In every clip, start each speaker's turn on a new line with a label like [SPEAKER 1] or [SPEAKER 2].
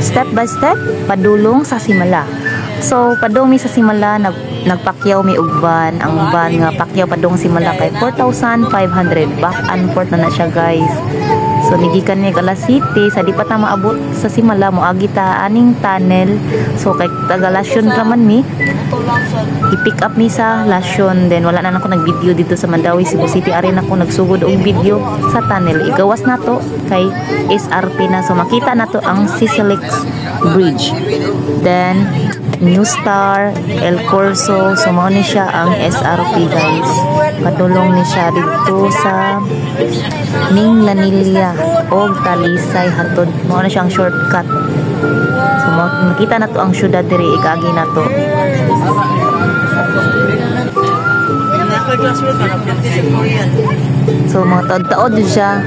[SPEAKER 1] step by step padulong sa simala. So padung mi sa simala nagpakyaw mi og van. Ang van nga pakyaw padung simala kay 4,500. Back and forth na siya guys. So nigikan mi alas City sa di pa ta maabot sa simala mo agita aning tunnel. So kay taga Lasyon raman mi. I-pick up mi sa Lasyon, then wala na ako nag-video dito sa Mandawi, Cebu City. Arin ako nagsugod og video sa tunnel. Igawas na to kay SRP na. So makita na to ang Sisilix Bridge. Then New Star, El Corso, so mao ni siya ang SRP guys. Padulong ni siya dito sa Minglanilla o Talisay hatod. Mao na siyang shortcut. So makita na to ang syudad diri ikaagi na to. So mga taod-taod siya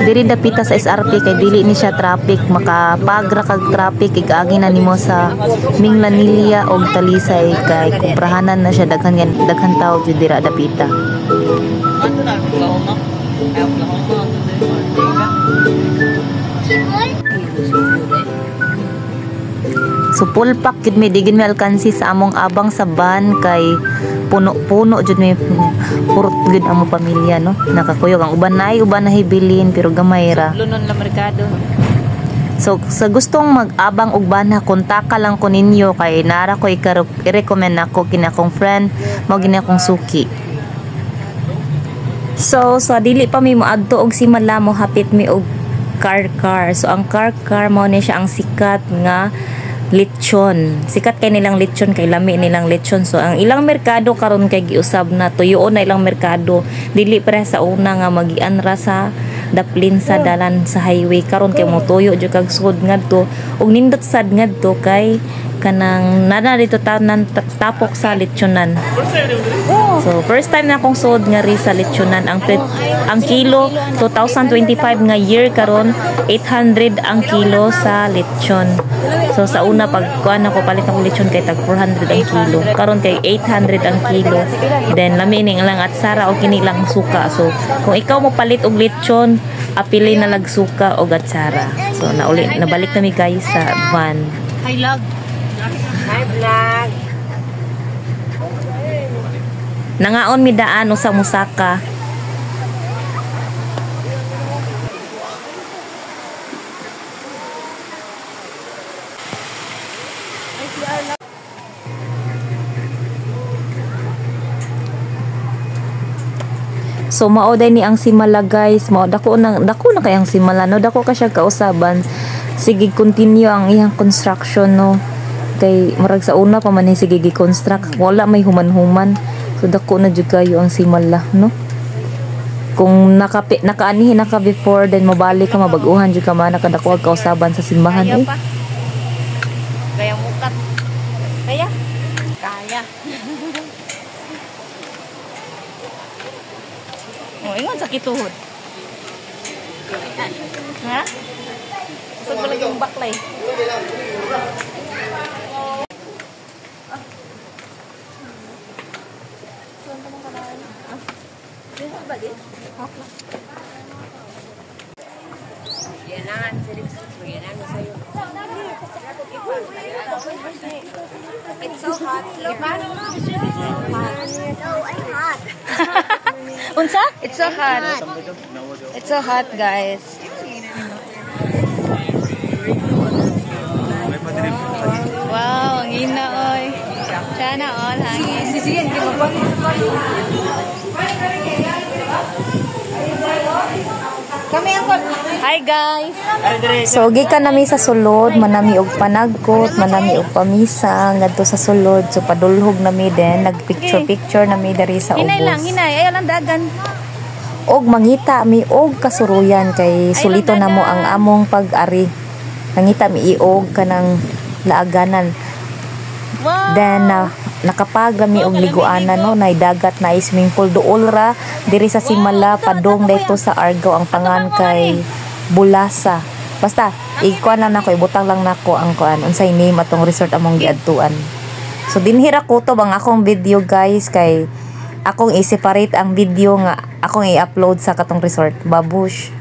[SPEAKER 1] diri dapita sa SRP kay dili ni siya traffic, makapagra kag traffic ikaagi na nimo sa Minglanilla og Talisay kay kumprahanan na siya daghan tawo jud dira dapita. So full pack gid mi digin mi alkansi sa among abang sa van kay puno-puno jud mi purot gid among pamilya no. Nakakuyog ang uban na hibilin pero gamay ra. Lunon la merkado. So sa gustong mag-abang og bana kontaka lang ko ninyo kay nara ko i-recommend nako kina kong friend mao gini akong suki. So dili pa mi moadto og simala mo hapit mi og car. So ang car mao ni siya ang sikat nga lechon. Sikat kay nilang lechon kay lami nilang lechon. So ang ilang merkado karon kay giusab na tuyoon na ilang merkado. Dili pre sa una nga magian ra sa daplin sa dalan sa highway karon kay mo tuyo jud kag sud ngadto ug nindot sad ngadto kay kanang nana dito tapok sa lechonan. So first time na akong sud nga ri sa lechonan. Ang kilo 2025 nga year karon 800 ang kilo sa lechon. So sa una pag kuan ako palit ako lechon kay tag 400 ang kilo. Karon kay 800 ang kilo. Then lami ning lang at sara o kini lang suka. So kung ikaw mo palit og lechon, apili na lag suka o atsara. So nabalik na mi guys sa van.
[SPEAKER 2] Hi vlog. Hi vlog.
[SPEAKER 1] Nangaon mi daan sa Musaka. So mao day ni ang simala guys, mao dako na kay ang simala no, dako ka siya kausaban. Sige continue ang iyang construction no. Kay marag sa una pa man sige gi-construct, wala may human-human. So dako na jud kayo ang simala no. Kung nakaanihin naka before then mabalik ka mabaguhan jud ka man nakadako og kausaban sa simbahan eh.
[SPEAKER 2] Kaya mukat. Kaya. Oh, ingon sakit tuhod. Ha? Saan pala yung baklay?
[SPEAKER 3] It's so hot.
[SPEAKER 2] Unsa? It's so hot. It's so hot, guys. Wow, ang ina oy. Sana all hangin. Kami ang hi guys.
[SPEAKER 1] So gikan nami sa sulod, manami og panagkot, manami og pamisa ngadto sa sulod. So padulhog nami din, nagpicture nami diri sa ubos.
[SPEAKER 2] Hinay, ayaw lang dagan.
[SPEAKER 1] Og mangita mi og kasuruyan kay sulito na mo ang among pag-ari. Nangita mi iog kanang laaganan.
[SPEAKER 2] Wow.
[SPEAKER 1] Then nakapagami og liguanan no, nay dagat na swimming pool duol ra diri sa Simala padong dito sa Argao ang pangan kay Bulasa. Basta ikuan na nako ibutang lang nako ang kuan unsay name atong resort among giadtuan. So dinhira ko to bang akong video guys kay akong i-separate ang video nga akong i-upload sa katong resort. Babush.